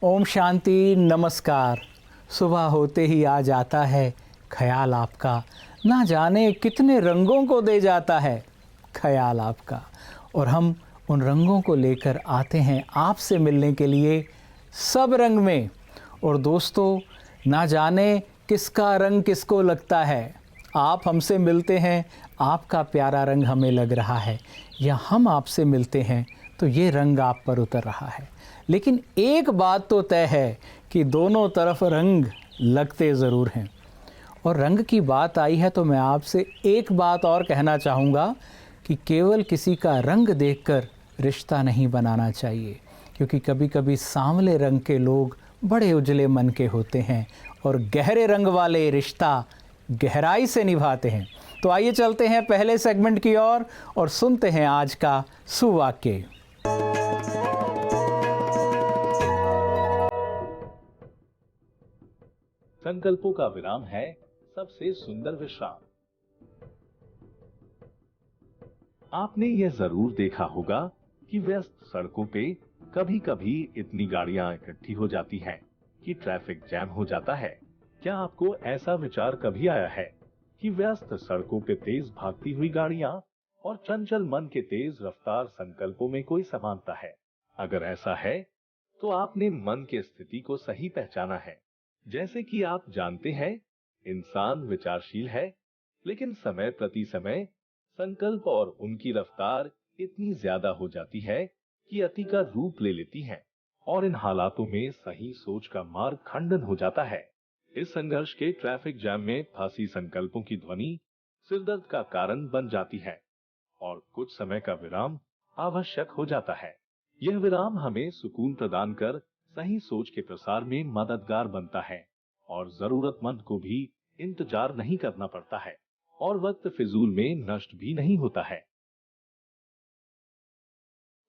ओम शांति, नमस्कार। सुबह होते ही आ जाता है ख्याल आपका, ना जाने कितने रंगों को दे जाता है ख्याल आपका। और हम उन रंगों को लेकर आते हैं आपसे मिलने के लिए सब रंग में। और दोस्तों, ना जाने किसका रंग किसको लगता है। आप हमसे मिलते हैं, आपका प्यारा रंग हमें लग रहा है, या हम आपसे मिलते हैं तो ये रंग आप पर उतर रहा है। लेकिन एक बात तो तय है कि दोनों तरफ रंग लगते ज़रूर हैं। और रंग की बात आई है तो मैं आपसे एक बात और कहना चाहूँगा कि केवल किसी का रंग देखकर रिश्ता नहीं बनाना चाहिए, क्योंकि कभी कभी सांवले रंग के लोग बड़े उजले मन के होते हैं और गहरे रंग वाले रिश्ता गहराई से निभाते हैं। तो आइए चलते हैं पहले सेगमेंट की ओर और सुनते हैं आज का सुवाक्य। संकल्पों का विराम है सबसे सुंदर विश्राम। आपने यह जरूर देखा होगा कि व्यस्त सड़कों पे कभी-कभी इतनी गाड़ियां इकट्ठी हो जाती हैं कि ट्रैफिक जैम हो जाता है। क्या आपको ऐसा विचार कभी आया है कि व्यस्त सड़कों पे तेज भागती हुई गाड़ियां और चंचल मन के तेज रफ्तार संकल्पों में कोई समानता है? अगर ऐसा है तो आपने मन की स्थिति को सही पहचाना है। जैसे कि आप जानते हैं, इंसान विचारशील है, लेकिन समय प्रति समय संकल्प और उनकी रफ्तार इतनी ज्यादा हो जाती है कि अति का रूप ले लेती हैं और इन हालातों में सही सोच का मार्ग खंडन हो जाता है। इस संघर्ष के ट्रैफिक जैम में फंसी संकल्पों की ध्वनि सिरदर्द का कारण बन जाती है और कुछ समय का विराम आवश्यक हो जाता है। यह विराम हमें सुकून प्रदान कर सही सोच के प्रसार में मददगार बनता है और जरूरतमंद को भी इंतजार नहीं करना पड़ता है और वक्त फिजूल में नष्ट भी नहीं होता है।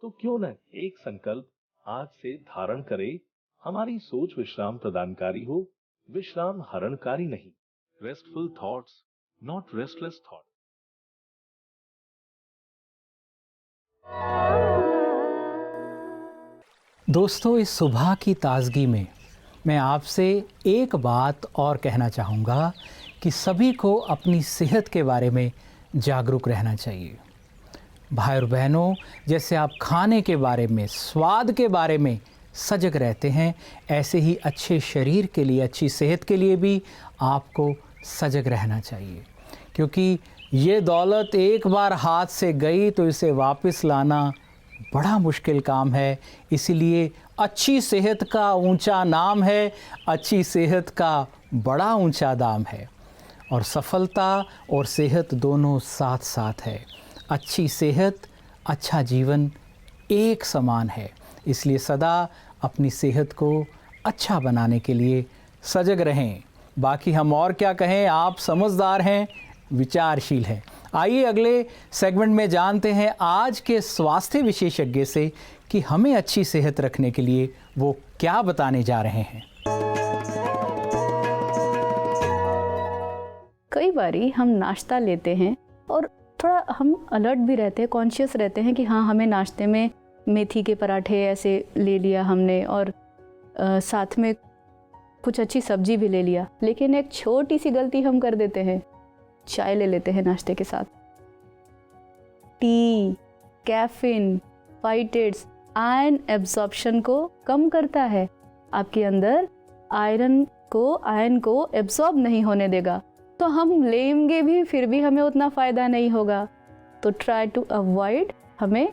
तो क्यों न एक संकल्प आज से धारण करे, हमारी सोच विश्राम प्रदानकारी हो, विश्राम हरणकारी नहीं। Restful thoughts, not restless thought. दोस्तों, इस सुबह की ताजगी में मैं आपसे एक बात और कहना चाहूँगा कि सभी को अपनी सेहत के बारे में जागरूक रहना चाहिए। भाई और बहनों, जैसे आप खाने के बारे में, स्वाद के बारे में सजग रहते हैं, ऐसे ही अच्छे शरीर के लिए, अच्छी सेहत के लिए भी आपको सजग रहना चाहिए। क्योंकि ये दौलत एक बार हाथ से गई तो इसे वापस लाना बड़ा मुश्किल काम है। इसीलिए अच्छी सेहत का ऊंचा नाम है, अच्छी सेहत का बड़ा ऊंचा दाम है। और सफलता और सेहत दोनों साथ साथ है। अच्छी सेहत, अच्छा जीवन एक समान है। इसलिए सदा अपनी सेहत को अच्छा बनाने के लिए सजग रहें। बाकी हम और क्या कहें, आप समझदार हैं, विचारशील हैं। आइए अगले सेगमेंट में जानते हैं आज के स्वास्थ्य विशेषज्ञ से कि हमें अच्छी सेहत रखने के लिए वो क्या बताने जा रहे हैं। कई बारी हम नाश्ता लेते हैं और थोड़ा हम अलर्ट भी रहते हैं, कॉन्शियस रहते हैं कि हाँ, हमें नाश्ते में मेथी के पराठे ऐसे ले लिया हमने और साथ में कुछ अच्छी सब्जी भी ले लिया। लेकिन एक छोटी सी गलती हम कर देते हैं, चाय ले लेते हैं नाश्ते के साथ। T, caffeine, phytates iron absorption को कम करता है। आपके अंदर आयरन को एब्जॉर्ब नहीं होने देगा। तो हम लेंगे भी, फिर भी हमें उतना फ़ायदा नहीं होगा। तो ट्राई टू अवॉइड, हमें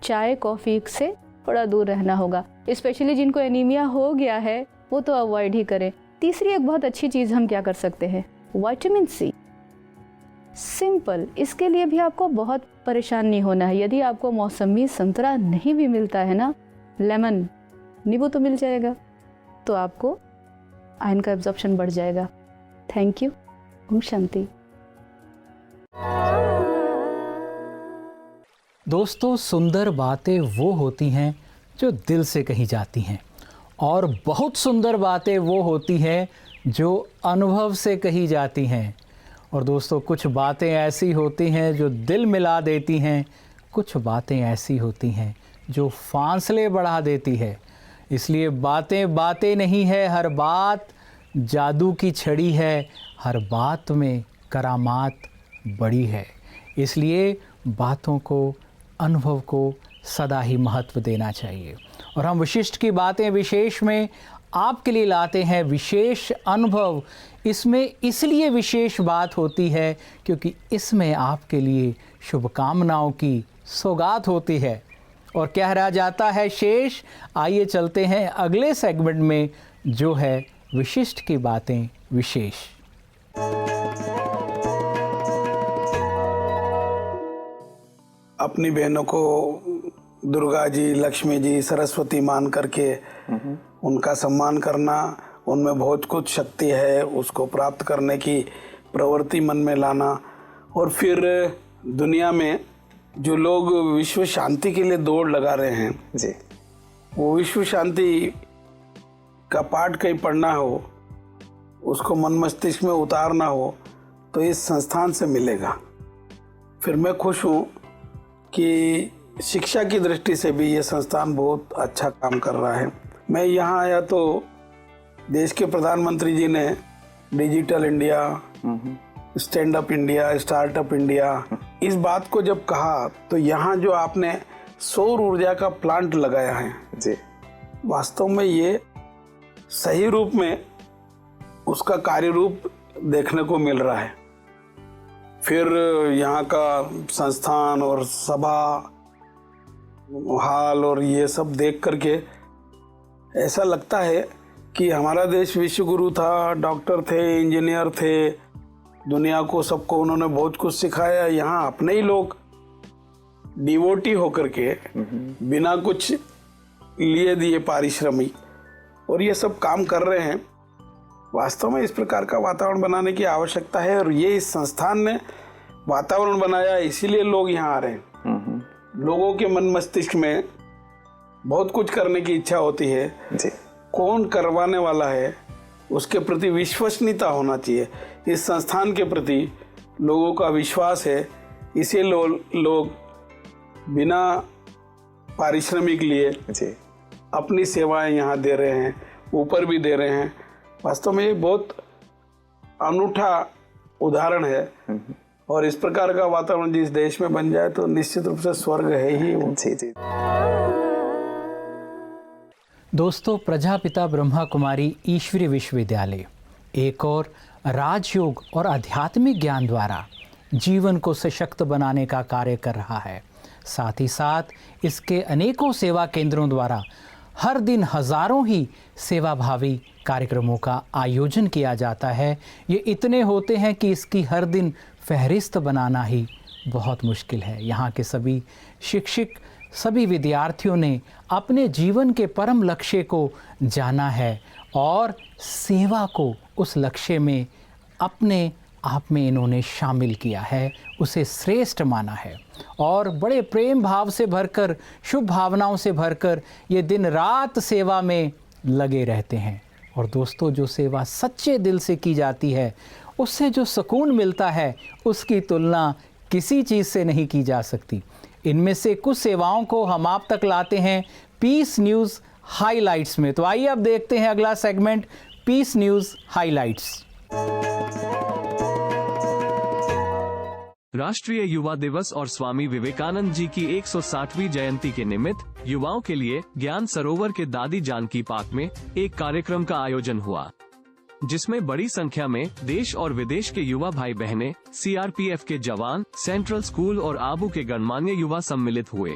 चाय कॉफ़ी से थोड़ा दूर रहना होगा। स्पेशली जिनको एनीमिया हो गया है वो तो अवॉइड ही करें। तीसरी एक बहुत अच्छी चीज़ हम क्या कर सकते हैं, विटामिन सी। सिंपल, इसके लिए भी आपको बहुत परेशान नहीं होना है। यदि आपको मौसमी संतरा नहीं भी मिलता है ना, लेमन, नींबू तो मिल जाएगा, तो आपको आयरन का एब्जॉर्प्शन बढ़ जाएगा। Thank you. ओम शांति। दोस्तों, सुंदर बातें वो होती हैं जो दिल से कही जाती हैं, और बहुत सुंदर बातें वो होती हैं जो अनुभव से कही जाती हैं। और दोस्तों, कुछ बातें ऐसी होती हैं जो दिल मिला देती हैं, कुछ बातें ऐसी होती हैं जो फासले बढ़ा देती है। इसलिए बातें बातें नहीं है, हर बात जादू की छड़ी है, हर बात में करामात बड़ी है। इसलिए बातों को, अनुभव को सदा ही महत्व देना चाहिए। और हम वशिष्ठ की बातें विशेष में आपके लिए लाते हैं विशेष अनुभव। इसमें इसलिए विशेष बात होती है क्योंकि इसमें आपके लिए शुभकामनाओं की सौगात होती है। और कह रहा जाता है शेष। आइए चलते हैं अगले सेगमेंट में, जो है विशिष्ट की बातें विशेष। अपनी बहनों को दुर्गा जी, लक्ष्मी जी, सरस्वती मान करके उनका सम्मान करना, उनमें बहुत कुछ शक्ति है, उसको प्राप्त करने की प्रवृत्ति मन में लाना। और फिर दुनिया में जो लोग विश्व शांति के लिए दौड़ लगा रहे हैं जी, वो विश्व शांति का पाठ कहीं पढ़ना हो, उसको मन मस्तिष्क में उतारना हो, तो इस संस्थान से मिलेगा। फिर मैं खुश हूँ कि शिक्षा की दृष्टि से भी ये संस्थान बहुत अच्छा काम कर रहा है। मैं यहाँ आया तो देश के प्रधानमंत्री जी ने digital India, stand up India, startup India, इस बात को जब कहा तो यहाँ जो आपने सौर ऊर्जा का प्लांट लगाया है जी, वास्तव में ये सही रूप में उसका कार्य रूप देखने को मिल रहा है। फिर यहाँ का संस्थान और सभा हाल और ये सब देख करके ऐसा लगता है कि हमारा देश विश्वगुरु था, डॉक्टर थे, इंजीनियर थे, दुनिया को सबको उन्होंने बहुत कुछ सिखाया। यहाँ अपने ही लोग डिवोटी होकर के बिना कुछ लिए दिए पारिश्रमिक और ये सब काम कर रहे हैं। वास्तव में इस प्रकार का वातावरण बनाने की आवश्यकता है और ये इस संस्थान ने वातावरण बनाया, इसीलिए लोग यहाँ आ रहे हैं। लोगों के मन मस्तिष्क में बहुत कुछ करने की इच्छा होती है जी। कौन करवाने वाला है उसके प्रति विश्वसनीयता होना चाहिए। इस संस्थान के प्रति लोगों का विश्वास है, इसे लोग बिना पारिश्रमिक लिए जी अपनी सेवाएं यहाँ दे रहे हैं, ऊपर भी दे रहे हैं। वास्तव में ये बहुत अनूठा उदाहरण है और इस प्रकार का वातावरण जिस देश में बन जाए तो निश्चित रूप से स्वर्ग है ही। जी। दोस्तों, प्रजापिता ब्रह्मा कुमारी ईश्वरीय विश्वविद्यालय एक और राजयोग और आध्यात्मिक ज्ञान द्वारा जीवन को सशक्त बनाने का कार्य कर रहा है। साथ ही साथ इसके अनेकों सेवा केंद्रों द्वारा हर दिन हजारों ही सेवाभावी कार्यक्रमों का आयोजन किया जाता है। ये इतने होते हैं कि इसकी हर दिन फहरिस्त बनाना ही बहुत मुश्किल है। यहाँ के सभी शिक्षक, सभी विद्यार्थियों ने अपने जीवन के परम लक्ष्य को जाना है और सेवा को उस लक्ष्य में अपने आप में इन्होंने शामिल किया है, उसे श्रेष्ठ माना है और बड़े प्रेम भाव से भरकर, शुभ भावनाओं से भरकर ये दिन रात सेवा में लगे रहते हैं। और दोस्तों, जो सेवा सच्चे दिल से की जाती है उससे जो सुकून मिलता है उसकी तुलना किसी चीज़ से नहीं की जा सकती। इनमें से कुछ सेवाओं को हम आप तक लाते हैं पीस न्यूज़ हाइलाइट्स में। तो आइए अब देखते हैं अगला सेगमेंट, पीस न्यूज़ हाइलाइट्स। राष्ट्रीय युवा दिवस और स्वामी विवेकानंद जी की 160वीं जयंती के निमित्त युवाओं के लिए ज्ञान सरोवर के दादी जानकी पार्क में एक कार्यक्रम का आयोजन हुआ, जिसमें बड़ी संख्या में देश और विदेश के युवा भाई बहनें, सीआरपीएफ के जवान, सेंट्रल स्कूल और आबू के गणमान्य युवा सम्मिलित हुए।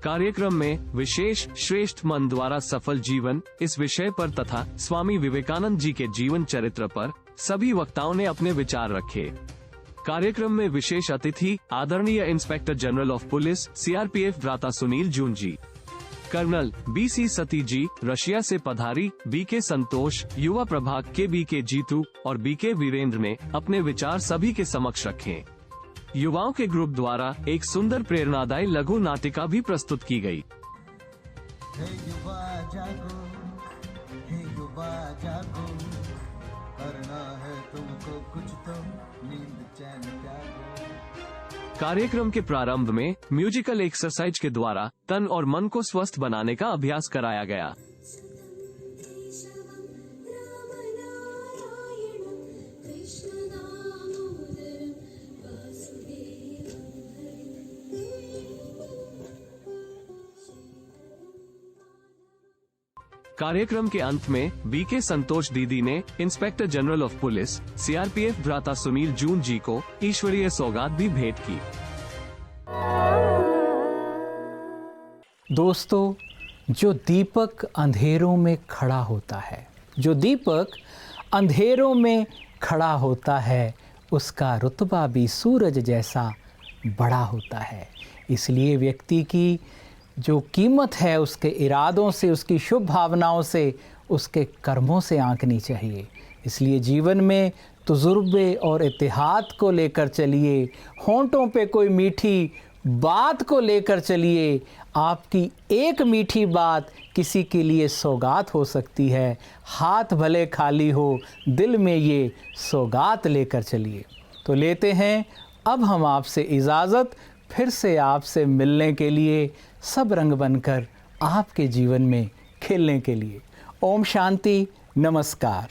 कार्यक्रम में विशेष श्रेष्ठ मन द्वारा सफल जीवन इस विषय पर तथा स्वामी विवेकानंद जी के जीवन चरित्र पर सभी वक्ताओं ने अपने विचार रखे। कार्यक्रम में विशेष अतिथि आदरणीय inspector general of police CRPF भ्राता सुनील जून जी, कर्नल बीसी सती जी, रशिया से पधारी बीके संतोष, युवा प्रभाग के बीके जीतू और बीके वीरेंद्र ने अपने विचार सभी के समक्ष रखे। युवाओं के ग्रुप द्वारा एक सुंदर प्रेरणादायी लघु नाटिका भी प्रस्तुत की गई। हे युवा जागो, हे युवा जागो, करना है तुमको कुछ तो नींद चैन त्यागो। कार्यक्रम के प्रारंभ में म्यूजिकल एक्सरसाइज के द्वारा तन और मन को स्वस्थ बनाने का अभ्यास कराया गया। कार्यक्रम के अंत में बीके संतोष दीदी ने inspector general of police CRPF भ्राता सुनील जून जी को ईश्वरीय सौगात भी भेंट की। दोस्तों, जो दीपक अंधेरों में खड़ा होता है, जो दीपक अंधेरों में खड़ा होता है, उसका रुतबा भी सूरज जैसा बड़ा होता है। इसलिए व्यक्ति की जो कीमत है उसके इरादों से, उसकी शुभ भावनाओं से, उसके कर्मों से आंकनी चाहिए। इसलिए जीवन में तजुर्बे और इतिहाद को लेकर चलिए, होंठों पे कोई मीठी बात को लेकर चलिए। आपकी एक मीठी बात किसी के लिए सौगात हो सकती है। हाथ भले खाली हो, दिल में ये सौगात लेकर चलिए। तो लेते हैं अब हम आपसे इजाज़त, फिर से आपसे मिलने के लिए, सब रंग बनकर आपके जीवन में खिलने के लिए। ओम शांति, नमस्कार।